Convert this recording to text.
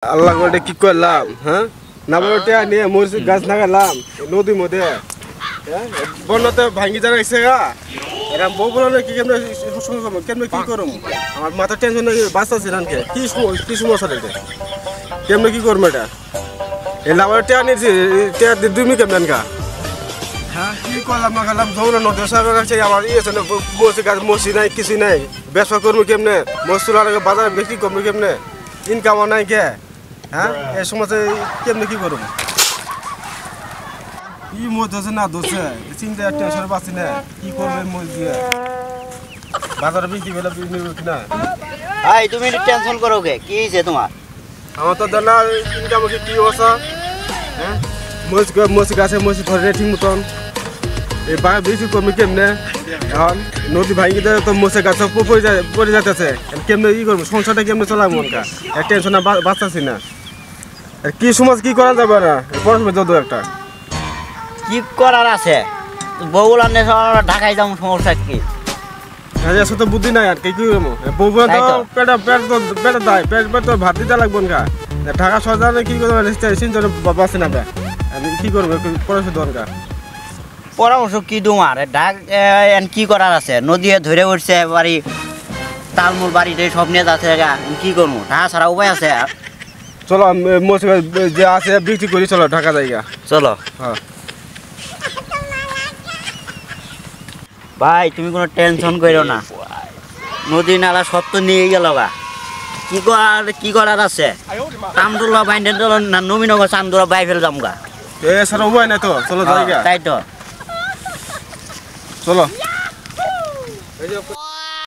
আল্লাহ করে কি করলাম হ্যাঁ না বলতে নিয়ে মরিচ গাছ লাগালাম নদীর মধ্যে হ্যাঁ বন্যাতে ভাঙ্গি যারা গেছে গা এরা বউ বলে কি কেমন কি করুম আমার মাথা টেনশন বাঁচতেছি নানকে কি সমস্যা রেখে কেমন কি করবো এটা এই লাভার টেয়া নিয়েছি টেয়া দুমি কেমন গা হ্যাঁ কি করলাম না খেলাম ধরো নদী সাগর আছে আমার ইয়ে আছে না বসে গাছ মসি নাই কিছু নাই ব্যবসা করবো কেমনে মসুলার বাজারে বিক্রি করবো কেমনে ইনকামও নাই কে হ্যাঁ এই সমাজে কেমনি কি করব কি মত আছে না দোষে চিন্তা টেনশন পাচ্ছি না কি করবে মজ দিয়ে বাজারে বিক্রি বেলা বিক্রি না ভাই তুমি টেনশন করো কে কি হইছে তোমার আমার তো জানা ইনকাম কি অবস্থা হ্যাঁ মজ গাছে মজ ধরে ঠিক মতন এই বা বিক্রি করবো কেমনে এখন নদী ভাঙি দেয় তো মশে গাছ পড়ে যাচ্ছে কেমনে ই করবো সংসারটা কেমনে চলাবো মনকা টেনশন বাঁচতেছি না কি সমাজ কি করা যাবে না পড়াশোনা যত একটা কি করার আছে বউলা নে ঢাকায় যাও সমস্যা কি আসলে তো বুদ্ধি নাই আর কি করবো বউ তো পেট দেয় পেট তো ভাত দিতে লাগবো না ঢাকা সরকারে কি করবো সিনজনে বাঁচে না কি করবো পড়াশোনা দরকার পরামর্শ কি তোমার ঢাক কি করার আছে নদী ধরে উঠছে বাড়ি তালমুল বাড়িতে সব নিয়ে যাচ্ছে কি করবো ঢাকা ছাড়া উপায় আছে চলো যে আছে বিক্রি করি চলো ঢাকা জায়গা চলো হ্যাঁ ভাই তুমি কোনো টেনশন করো না নদী নালা সব তো নিয়ে গেল গা কি করার আছে চামদুল্লা বাইন্ডেন না নবীনগর চামদুল্লা বাই ফেলে যাম গা এছাড়া উপায় নাই তো চলো জায়গা তাই তো চলো